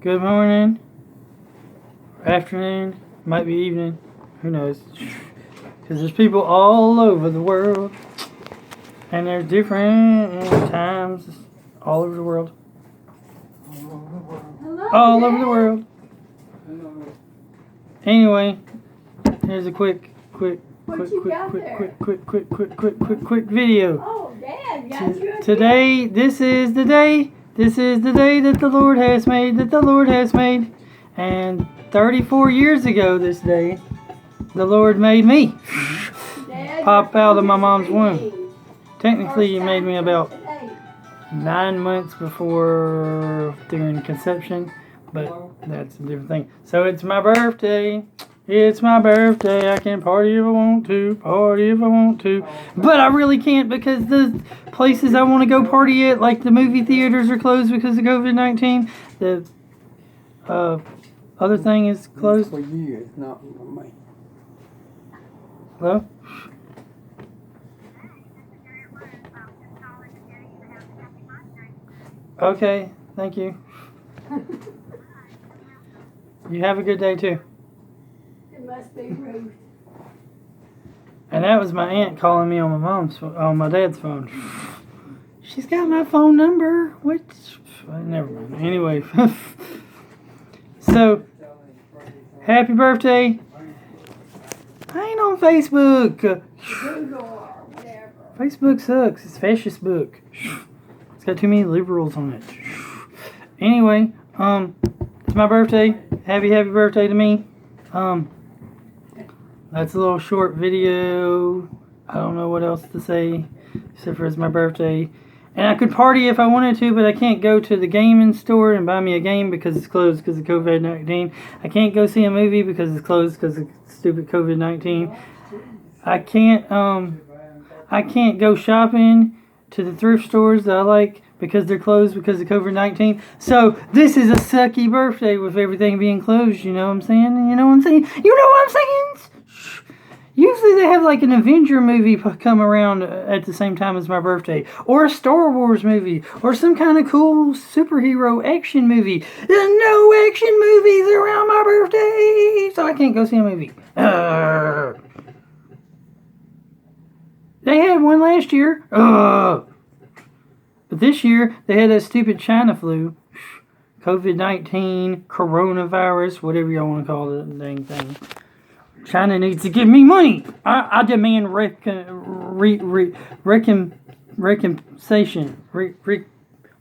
good morning, afternoon, might be evening, who knows? Because there's people all over the world, and there's different times all over the world. Hello, all Dad. over the world. Anyway, here's a quick video. Oh, Dad, got you a Today, this is the day that the Lord has made, and 34 years ago this day, the Lord made me Dad, pop your out of my phone mom's is womb. ringing. Technically, He First made me time about today. 9 months before during conception, but that's a different thing. So it's my birthday. It's my birthday. I can party if I want to, but I really can't because the places I want to go party at, like the movie theaters, are closed because of COVID-19. The other thing is closed. For years, not for me. Hello? Okay, thank you. You have a good day too. It must be Ruth. And that was my aunt calling me on my dad's phone. She's got my phone number, which never mind. Anyway, so happy birthday. I ain't on Facebook. Google or whatever. Facebook sucks. It's fascist book. It's got too many liberals on it. Anyway, it's my birthday. Happy birthday to me. That's a little short video. I don't know what else to say except for it's my birthday. And I could party if I wanted to, but I can't go to the gaming store and buy me a game because it's closed because of COVID-19. I can't go see a movie because it's closed because of stupid COVID-19. I can't go shopping to the thrift stores that I like because they're closed because of COVID-19. So this is a sucky birthday with everything being closed. You know what I'm saying? You know what I'm saying? You know what I'm saying? Usually they have like an Avenger movie come around at the same time as my birthday, or a Star Wars movie, or some kind of cool superhero action movie. There's no action movies around my birthday, so I can't go see a movie. They had one last year. But this year, they had that stupid China flu. COVID-19, coronavirus, whatever y'all want to call the dang thing. China needs to give me money. I demand recompensation.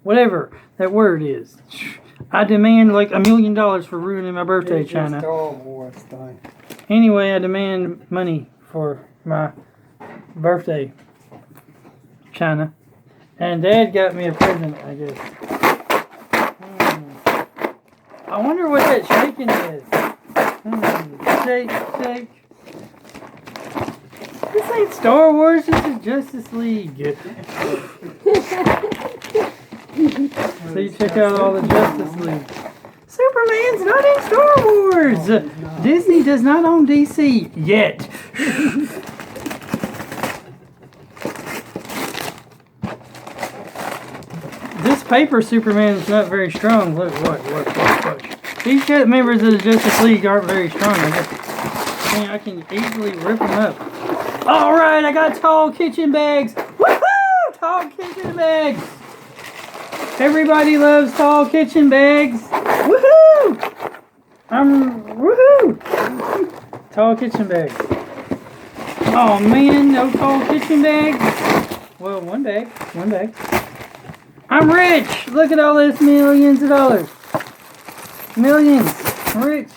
Whatever that word is. I demand like $1 million for ruining my birthday, It's China. a Star Wars thing. Anyway, I demand money for my birthday, China. And Dad got me a present, I guess. I wonder what that shaking is. Shake. This ain't Star Wars, this is Justice League. So you check out all the Justice League. Superman's not in Star Wars! Disney does not own DC yet. This paper Superman is not very strong. Look. These members of the Justice League aren't very strong. I can easily rip them up. Alright, I got tall kitchen bags. Woohoo! Tall kitchen bags. Everybody loves tall kitchen bags. Woohoo! Woohoo! Tall kitchen bags. Oh man, no tall kitchen bags. Well, one bag. I'm rich. Look at all this millions of dollars. Millions. I'm rich.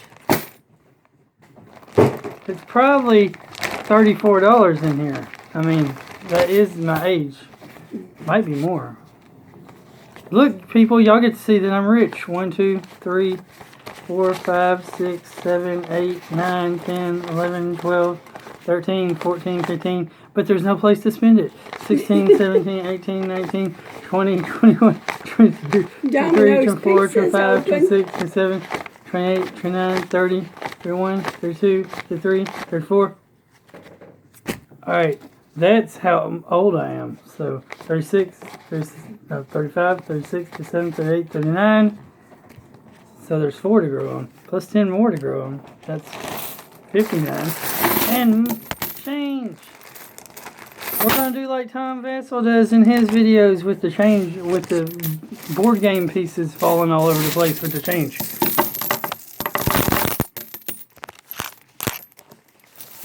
It's probably $34 in here. I mean, that is my age. Might be more. Look, people, y'all get to see that I'm rich. 1, 2, 3, 4, 5, 6, 7, 8, 9, 10, 11, 12, 13, 14, 15. But there's no place to spend it. 16, 17, 18, 19, 20, 21, 22, 23, 24, 25, 26, 27, 28, 29, 30, 31, 32, 33, 34. Alright, that's how old I am. So 36, 35, 36, 37, 38, 39. So there's 4 to grow on. Plus 10 more to grow on. That's 59. And change. We're going to do like Tom Vassell does in his videos with the change, with the board game pieces falling all over the place with the change.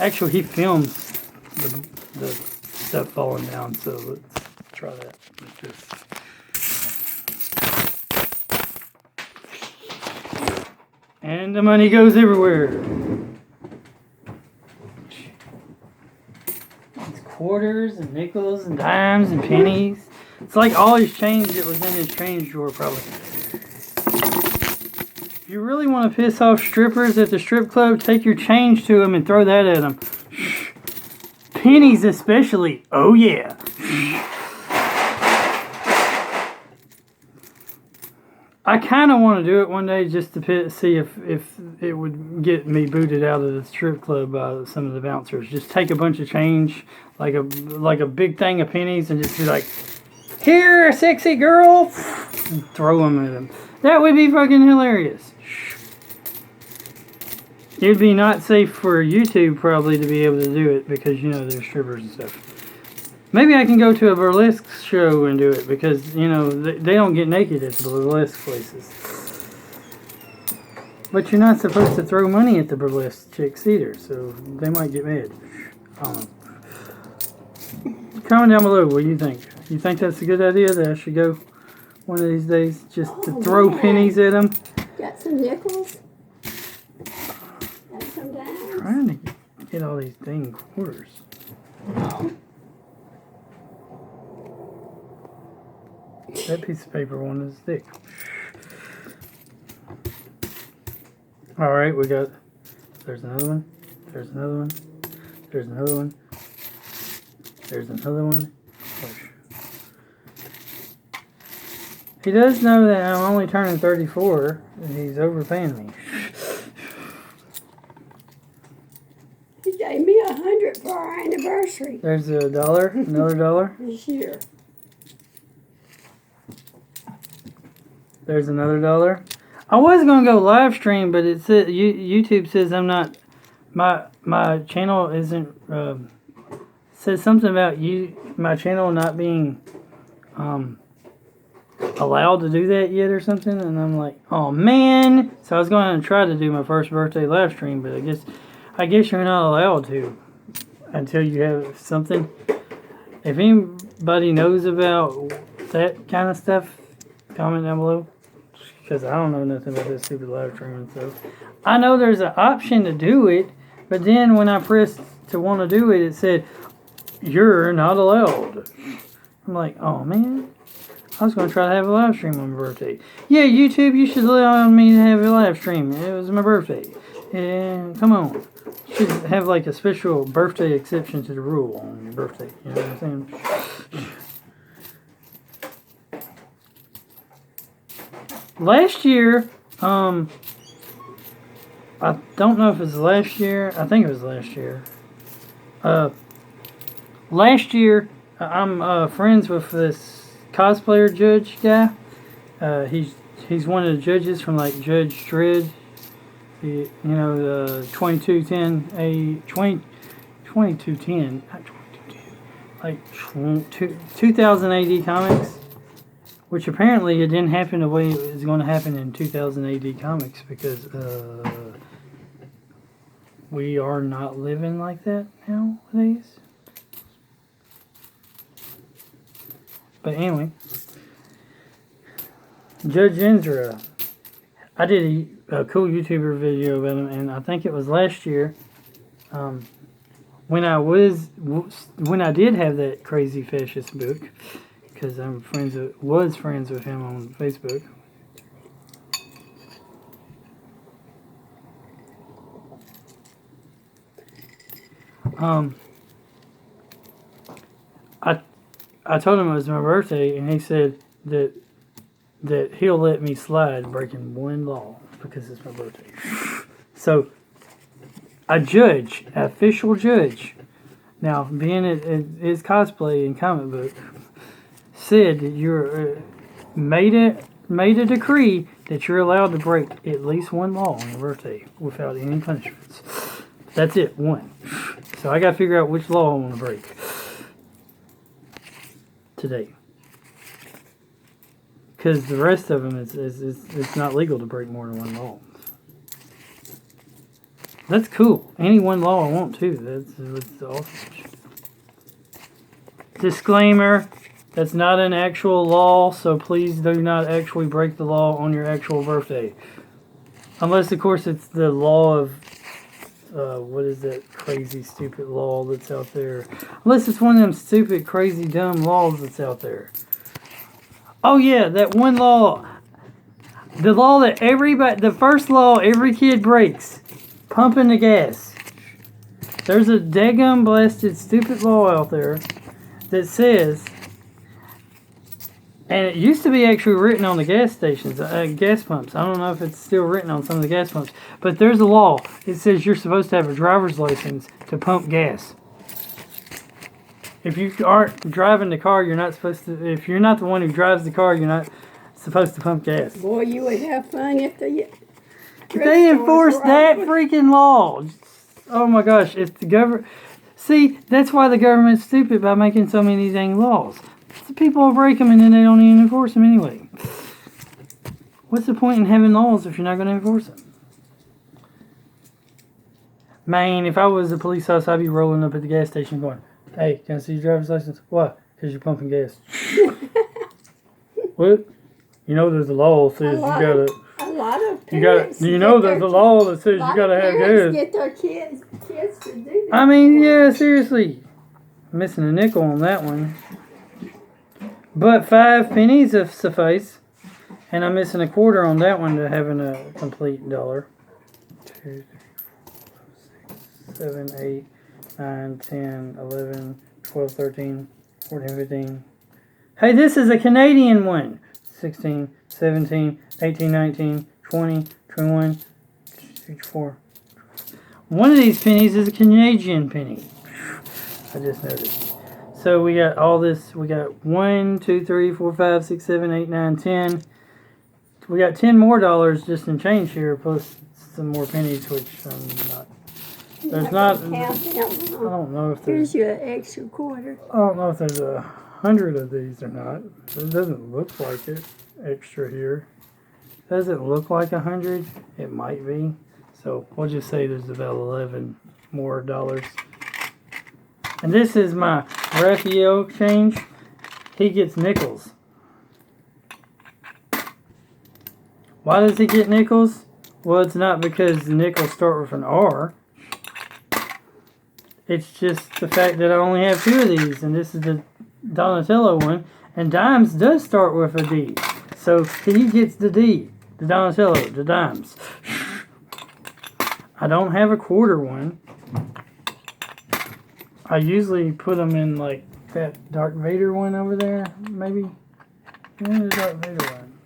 Actually, he films the stuff falling down, so let's try that with this. And the money goes everywhere. It's quarters and nickels and dimes and pennies. It's like all his change that was in his change drawer, probably. If you really want to piss off strippers at the strip club, take your change to them and throw that at them. Pennies especially. Oh yeah. I kind of want to do it one day just to see if it would get me booted out of the strip club by some of the bouncers. Just take a bunch of change, like a big thing of pennies, and just be like, "Here, sexy girl," and throw them at them. That would be fucking hilarious. It'd be not safe for YouTube probably to be able to do it because, you know, there's strippers and stuff. Maybe I can go to a burlesque show and do it because, you know, they don't get naked at the burlesque places. But you're not supposed to throw money at the burlesque chicks either, so they might get mad. I don't know. Comment down below what you think. You think that's a good idea that I should go one of these days just to throw pennies at them? Got some nickels. Got some dimes. Trying to get all these dang quarters. That piece of paper one is thick. Alright, we got... There's another one. There's another one. There's another one. There's another one. Push. He does know that I'm only turning 34, and he's overpaying me. He gave me 100 for our anniversary There's $1, another $1. this year. There's another $1. I was gonna go live stream, but it said YouTube says I'm not. My channel isn't. Says something about my channel not being allowed to do that yet or something, and I'm like, oh man. So I was going to try to do my first birthday live stream, but I guess you're not allowed to until you have something. If anybody knows about that kind of stuff, comment down below. Because I don't know nothing about this stupid live streaming stuff. I know there's an option to do it, but then when I pressed to want to do it, it said, you're not allowed. I'm like, oh man. I was going to try to have a live stream on my birthday. Yeah, YouTube, you should allow me to have a live stream. It was my birthday. And come on. You should have like a special birthday exception to the rule on your birthday. You know what I'm saying? Last year, I don't know if it was last year. I think it was last year. Last year, I'm friends with this cosplayer judge guy. He's one of the judges from like Judge Dredd. You know, the 2210, not 2210, like 2000 AD comics. Which apparently it didn't happen the way it was going to happen in 2000 AD comics because we are not living like that nowadays. But anyway, Judge Enzra, I did a cool YouTuber video about him, and I think it was last year when I did have that crazy fascist book. Because I'm was friends with him on Facebook. I told him it was my birthday, and he said that he'll let me slide breaking one law because it's my birthday. So, a judge, an official judge, now being it is cosplay and comic book, said that you're made it made a decree that you're allowed to break at least one law on your birthday without any punishments. That's it, one. So I got to figure out which law I want to break today. Because the rest of them, it's not legal to break more than one law. That's cool. Any one law I want to. That's awesome. Disclaimer, that's not an actual law, so please do not actually break the law on your actual birthday. Unless, of course, it's the law of, what is that crazy, stupid law that's out there? Unless it's one of them stupid, crazy, dumb laws that's out there. Oh yeah, that one law. The law that the first law every kid breaks. Pumping the gas. There's a daggum blasted stupid law out there that says, and it used to be actually written on the gas stations, gas pumps. I don't know if it's still written on some of the gas pumps, but there's a law. It says you're supposed to have a driver's license to pump gas. If you aren't driving the car, you're not supposed to. If you're not the one who drives the car, you're not supposed to pump gas. Boy, you would have fun if they enforced that freaking law. Oh my gosh, it's the government. See, that's why the government's stupid by making so many dang laws. The people will break them and then they don't even enforce them anyway. What's the point in having laws if you're not going to enforce them? Man, if I was a police officer, I'd be rolling up at the gas station going, "Hey, can I see your driver's license?" "Why?" "Because you're pumping gas." "What?" "You know there's a law that says you gotta... A lot of parents there's a law that says you gotta have gas." Get their kids to do that. I mean, yeah, seriously. I'm missing a nickel on that one. But 5 pennies have suffice. And I'm missing a quarter on that one to having a complete dollar. 2, 3, 4, 5, 6, 7, 8, 9, 10, 11, 12, 13, 14, 15. Hey, this is a Canadian one. 16, 17, 18, 19, 20, 21, 24. One of these pennies is a Canadian penny. I just noticed. So we got all this. We got 1, 2, 3, 4, 5, 6, 7, 8, 9, 10. We got 10 more dollars just in change here, plus some more pennies, which I'm not. There's not. I don't know if there's. Here's your extra quarter. I don't know if there's 100 of these or not. It doesn't look like it. Extra here. Does it look like 100? It might be. So we'll just say there's about 11 more dollars. And this is my Raphael change. He gets nickels. Why does he get nickels? Well, it's not because the nickels start with an R. It's just the fact that I only have 2 of these, and this is the Donatello one. And dimes does start with a D. So he gets the D. The Donatello, the dimes. I don't have a quarter one. I usually put them in like that Darth Vader one over there, maybe. Yeah, the Darth Vader one.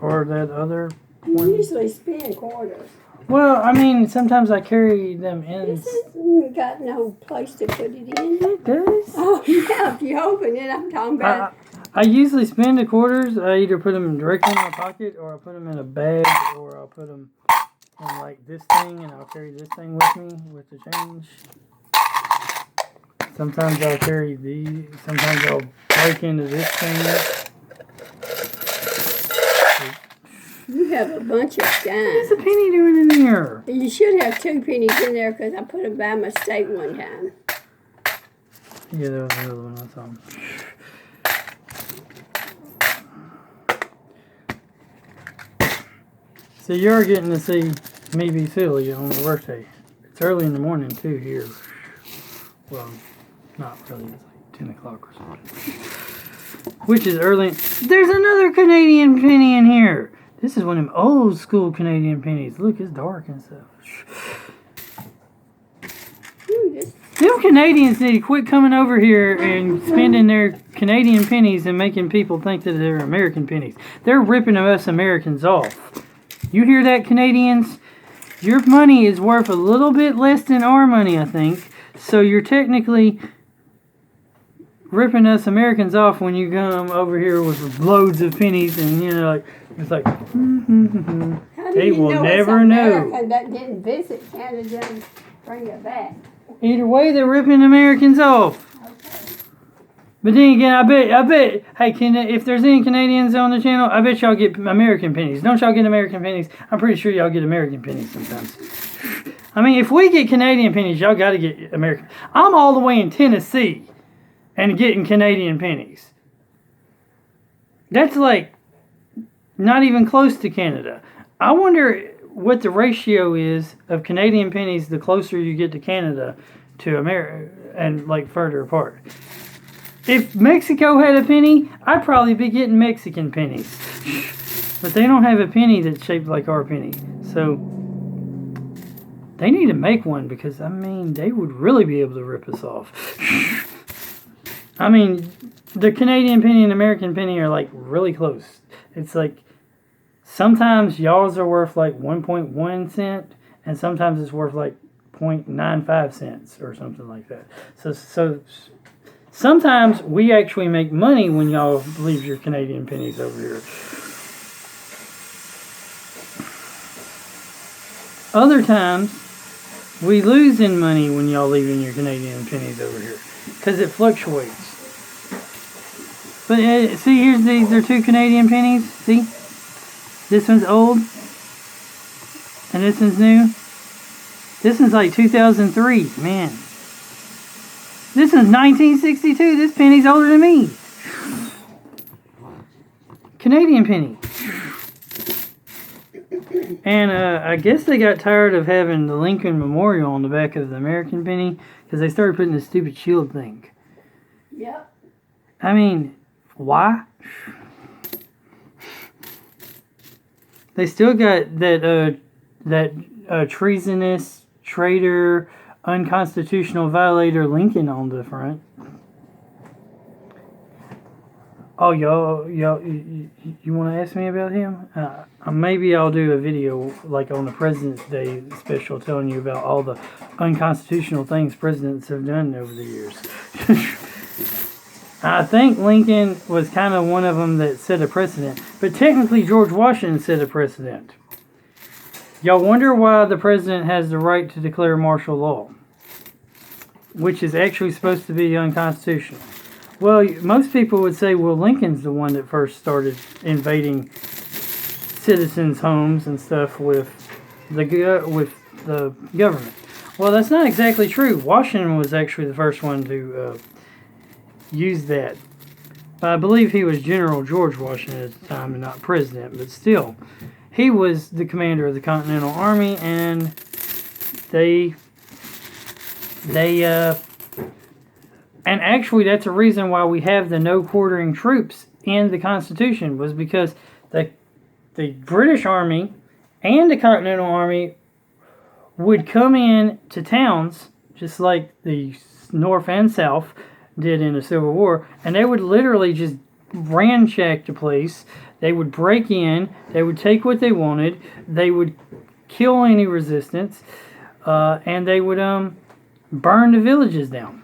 Or that other one. You usually spend quarters. Well, I mean, sometimes I carry them in. You got no place to put it in. It does. Oh, yeah, if you open it, I'm talking about. I usually spend the quarters. I either put them directly in my pocket, or I put them in a bag, or I'll put them in like this thing, and I'll carry this thing with me with the change. Sometimes I'll carry these. Sometimes I'll break into this thing. You have a bunch of dimes. What's a penny doing in here? You should have 2 pennies in there because I put them by mistake one time. Yeah, there was another one I saw. So you're getting to see me be silly on my birthday. It's early in the morning too here. Well, not really. It's like 10 o'clock or something. Which is early. There's another Canadian penny in here. This is one of them old school Canadian pennies. Look, it's dark and stuff. Them Canadians need to quit coming over here and spending their Canadian pennies and making people think that they're American pennies. They're ripping us Americans off. You hear that, Canadians? Your money is worth a little bit less than our money, I think. So you're technically ripping us Americans off when you come over here with loads of pennies and, you know, like, it's like, How do they you will know never it's know. America that didn't visit Canada and bring it back? Either way, they're ripping Americans off. Okay. But then again, I bet, hey, if there's any Canadians on the channel, I bet y'all get American pennies. Don't y'all get American pennies? I'm pretty sure y'all get American pennies sometimes. I mean, if we get Canadian pennies, y'all got to get American. I'm all the way in Tennessee and getting Canadian pennies. That's like not even close to Canada. I wonder what the ratio is of Canadian pennies the closer you get to Canada to America and like further apart. If Mexico had a penny, I'd probably be getting Mexican pennies. But they don't have a penny that's shaped like our penny. So they need to make one because, I mean, they would really be able to rip us off. I mean, the Canadian penny and American penny are like really close. It's like sometimes y'all's are worth like 1.1 cent and sometimes it's worth like 0.95 cents or something like that. So sometimes we actually make money when y'all leave your Canadian pennies over here. Other times, we lose in money when y'all leaving your Canadian pennies over here. Because it fluctuates. But see, these are two Canadian pennies. See? This one's old. And this one's new. This one's like 2003. Man. This one's 1962. This penny's older than me. Canadian penny. And I guess they got tired of having the Lincoln Memorial on the back of the American penny because they started putting this stupid shield thing. Yep. I mean, why? They still got that treasonous, traitor, unconstitutional violator Lincoln on the front. Oh, y'all, you want to ask me about him? Maybe I'll do a video like on the President's Day special telling you about all the unconstitutional things presidents have done over the years. I think Lincoln was kind of one of them that set a precedent, but technically George Washington set a precedent. Y'all wonder why the president has the right to declare martial law, which is actually supposed to be unconstitutional. Well, most people would say, well, Lincoln's the one that first started invading citizens' homes and stuff with the government. Well, that's not exactly true. Washington was actually the first one to use that. I believe he was General George Washington at the time and not president, but still, he was the commander of the Continental Army, and and actually, that's a reason why we have the no quartering troops in the Constitution, was because the British Army and the Continental Army would come in to towns, just like the North and South did in the Civil War, and they would literally just ransack the place. They would break in, they would take what they wanted, they would kill any resistance, and they would burn the villages down.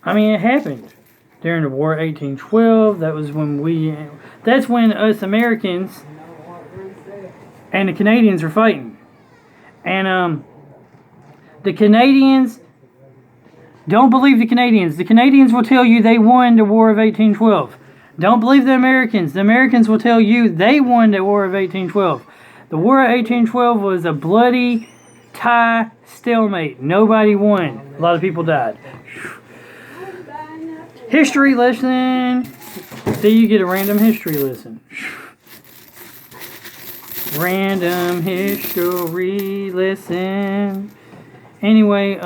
I mean, it happened during the War of 1812. That's when us Americans and the Canadians were fighting. And the Canadians, don't believe the Canadians. The Canadians will tell you they won the War of 1812. Don't believe the Americans. The Americans will tell you they won the War of 1812. The War of 1812 was a bloody tie stalemate. Nobody won. A lot of people died. History lesson. See, you get a random history lesson. Random history lesson. Anyway,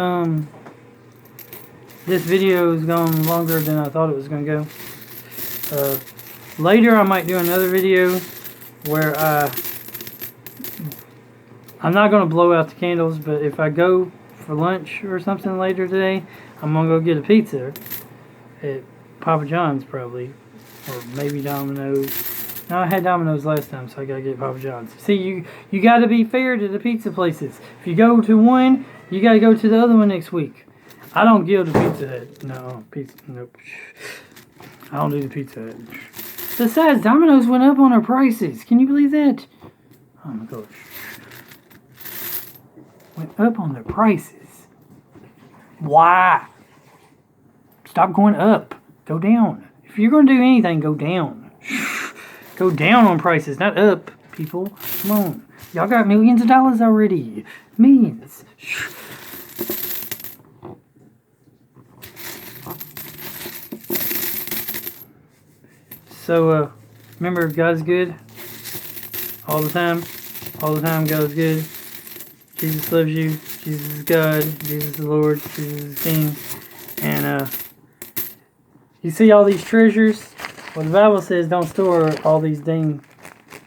this video has gone longer than I thought it was going to go. Later, I might do another video where I'm not going to blow out the candles, but if I go for lunch or something later today, I'm going to go get a pizza at Papa John's probably, or maybe Domino's. No, I had Domino's last time, so I gotta get Papa John's. See, you gotta be fair to the pizza places. If you go to one, You got to go to the other one next week. I don't give the Pizza Hut. No, pizza. Nope. I don't do the Pizza Hut. Besides, Domino's went up on their prices. Can you believe that? Oh my gosh. Went up on their prices. Why? Stop going up. Go down. If you're going to do anything, go down. Go down on prices, not up, people. Come on. Y'all got millions of dollars already. Millions. So, remember, God's good all the time. All the time, God's good. Jesus loves you. Jesus is God. Jesus is Lord. Jesus is King. And, you see all these treasures? Well, the Bible says don't store all these dang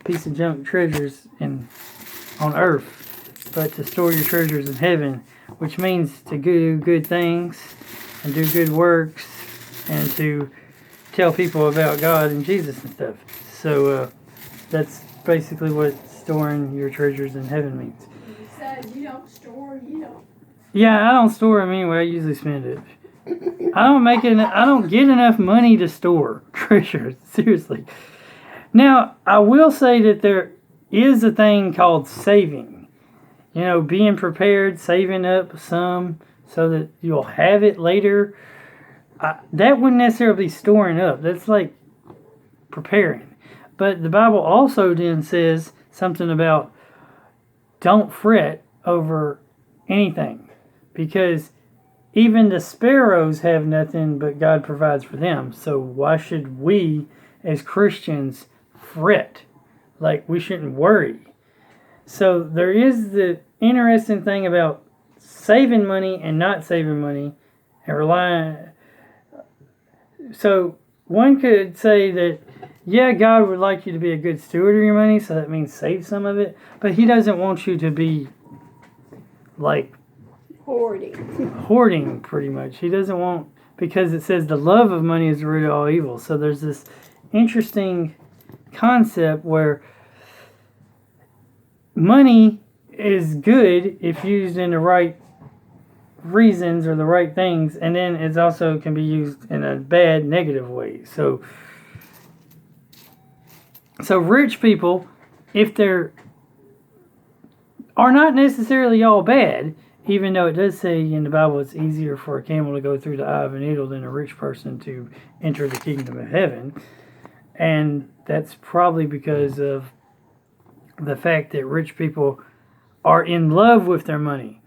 piece of junk treasures on earth, but to store your treasures in heaven, which means to do good things and do good works and to tell people about God and Jesus and stuff. So that's basically what storing your treasures in heaven means. You said you don't store, you don't. Yeah, I don't store them anyway. I usually spend it. I don't get enough money to store treasures. Seriously. Now, I will say that there is a thing called saving. You know, being prepared, saving up some so that you'll have it later. That wouldn't necessarily be storing up. That's like preparing. But the Bible also then says something about don't fret over anything. Because even the sparrows have nothing but God provides for them. So why should we, as Christians, fret? Like, we shouldn't worry. So there is the interesting thing about saving money and not saving money and relying. So one could say that, yeah, God would like you to be a good steward of your money, so that means save some of it. But He doesn't want you to be like hoarding, pretty much. He doesn't want, because it says the love of money is the root of all evil. So there's this interesting concept where money is good if used in the right reasons or the right things, and then it also can be used in a bad, negative way. So rich people, if they're are not necessarily all bad, even though it does say in the Bible it's easier for a camel to go through the eye of a needle than a rich person to enter the kingdom of heaven. And that's probably because of the fact that rich people are in love with their money.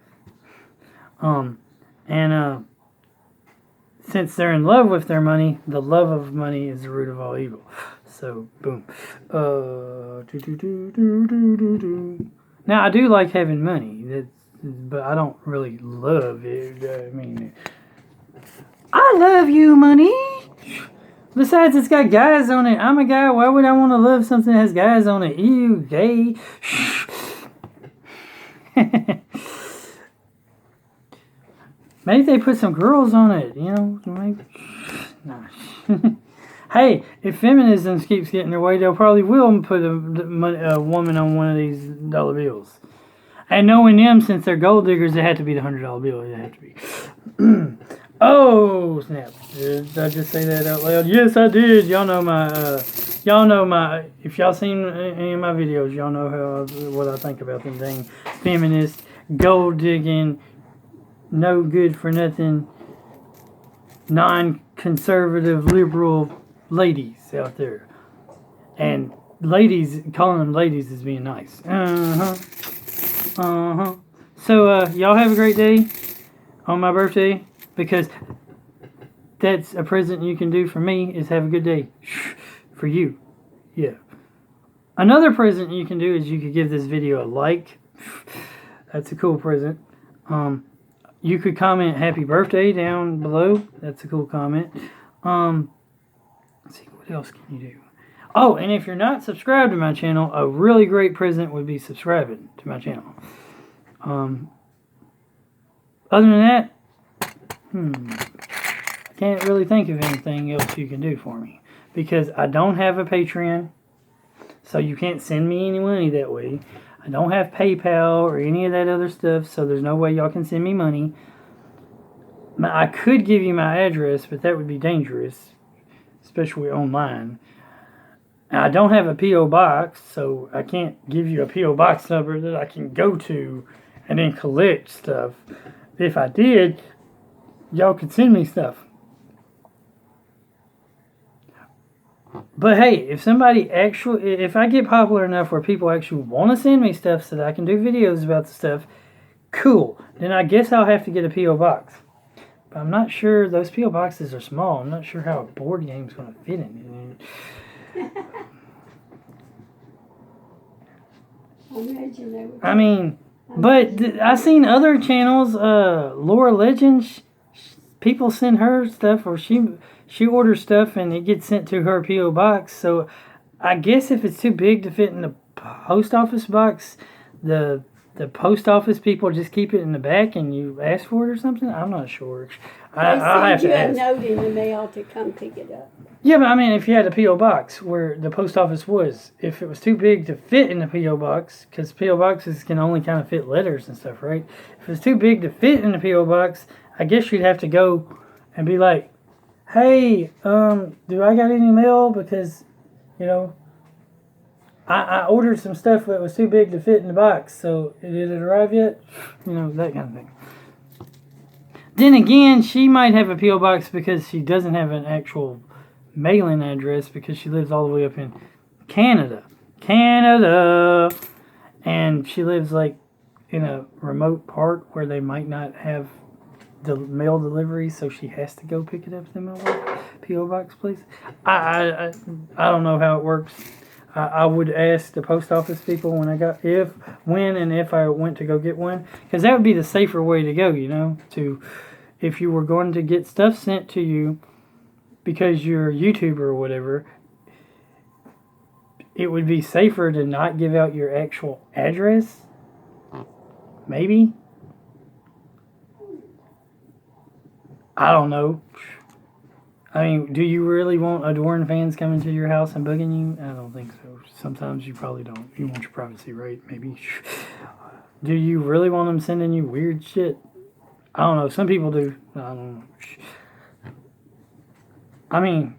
Since they're in love with their money, the love of money is the root of all evil. So, boom. Now, I do like having money, but I don't really love it. I mean, I love you, money. Besides, it's got guys on it. I'm a guy. Why would I want to love something that has guys on it? Ew, gay. Maybe they put some girls on it, you know? Maybe. Nah. Hey, if feminism keeps getting their way, they'll probably will put a woman on one of these dollar bills. And knowing them, since they're gold diggers, it had to be the $100 bill. It had to be. Oh, snap. Did I just say that out loud? Yes, I did. Y'all know my, if y'all seen any of my videos, y'all know what I think about them dang feminist, gold digging, no good for nothing, non-conservative, liberal ladies out there. And ladies, calling them ladies is being nice. So, y'all have a great day on my birthday, because that's a present you can do for me, is have a good day. For you. Yeah. Another present you can do is you could give this video a like. That's a cool present. You could comment happy birthday down below. That's a cool comment. Let's see, what else can you do? Oh, and if you're not subscribed to my channel, a really great present would be subscribing to my channel. Other than that, I can't really think of anything else you can do for me, because I don't have a Patreon, so you can't send me any money that way. I don't have PayPal or any of that other stuff, so there's no way y'all can send me money. I could give you my address, but that would be dangerous, especially online. Now, I don't have a P.O. box, so I can't give you a P.O. box number that I can go to and then collect stuff. If I did, y'all could send me stuff. But hey, if I get popular enough where people actually want to send me stuff so that I can do videos about the stuff, cool. Then I guess I'll have to get a P.O. box. But I'm not sure, those P.O. boxes are small. I'm not sure how a board game's going to fit in it. I mean, but I seen other channels, Laura Legends, people send her stuff, or she orders stuff and it gets sent to her P.O. box. So I guess if it's too big to fit in the post office box, the post office people just keep it in the back and you ask for it or something. I'm not sure. I'll have to ask. They send you a note in the mail to come pick it up. Yeah, but I mean, if you had a P.O. box where the post office was, if it was too big to fit in the P.O. box, because P.O. boxes can only kind of fit letters and stuff, right? If it's too big to fit in the P.O. box, I guess you'd have to go and be like, hey, do I got any mail? Because, I ordered some stuff that was too big to fit in the box, so did it arrive yet? That kind of thing. Then again, she might have a P.O. box because she doesn't have an actual mailing address because she lives all the way up in Canada. And she lives like in a remote part where they might not have the mail delivery, so she has to go pick it up at the P.O. box place. I don't know how it works. I would ask the post office people when if I went to go get one, because that would be the safer way to go, if you were going to get stuff sent to you because you're a YouTuber or whatever, it would be safer to not give out your actual address. Maybe. I don't know. I mean, do you really want adoring fans coming to your house and bugging you? I don't think so. Sometimes you probably don't. You want your privacy, right? Maybe. Do you really want them sending you weird shit? I don't know. Some people do. I don't know. I mean,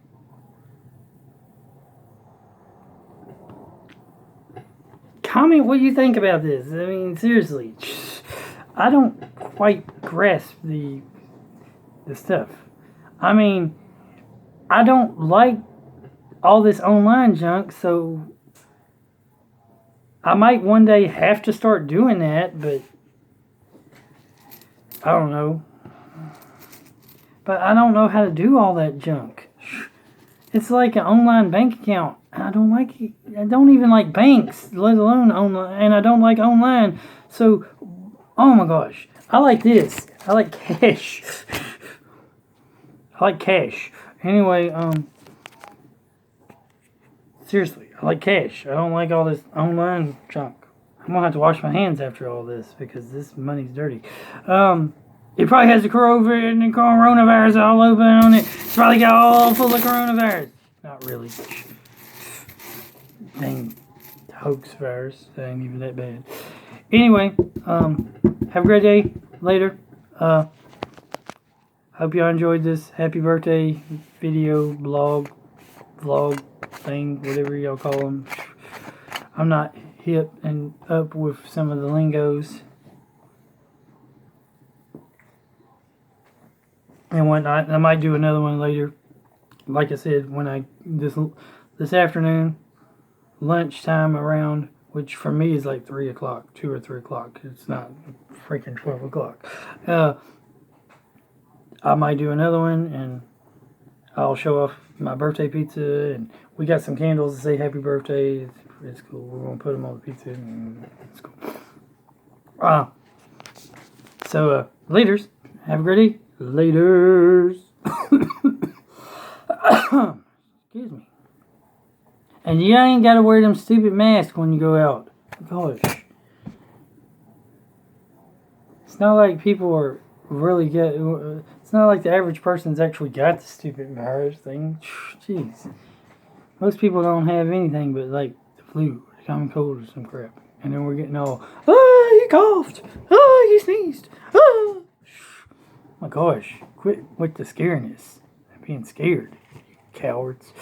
comment what you think about this. I mean, seriously. I don't quite grasp the stuff. I mean, I don't like all this online junk, so I might one day have to start doing that, but I don't know. But I don't know how to do all that junk. It's like an online bank account. I don't like it. I don't even like banks, let alone online, and I don't like online. So, oh my gosh. I like this. I like cash. I like cash. Anyway, seriously, I like cash. I don't like all this online junk. I'm gonna have to wash my hands after all this because this money's dirty. It probably has the coronavirus all over on it. It's probably got all full of coronavirus. Not really. Dang hoax virus. That ain't even that bad. Anyway, have a great day. Later. Hope y'all enjoyed this happy birthday video, vlog thing, whatever y'all call them. I'm not hip and up with some of the lingos and whatnot. I might do another one later. Like I said, when this afternoon, lunchtime around, which for me is like 3 o'clock, 2 or 3 o'clock. It's not freaking 12 o'clock. I might do another one, and I'll show off my birthday pizza, and we got some candles to say happy birthday. It's cool. We're going to put them on the pizza, and it's cool. So, laters. Have a great day. Laters. Excuse me. And you ain't got to wear them stupid masks when you go out. Gosh. It's not like people are really it's not like the average person's actually got the stupid virus thing. Jeez. Most people don't have anything but like the flu, the common cold, or some crap. And then we're getting all, he coughed. He sneezed. Oh my gosh. Quit with the scariness. Being scared. You cowards.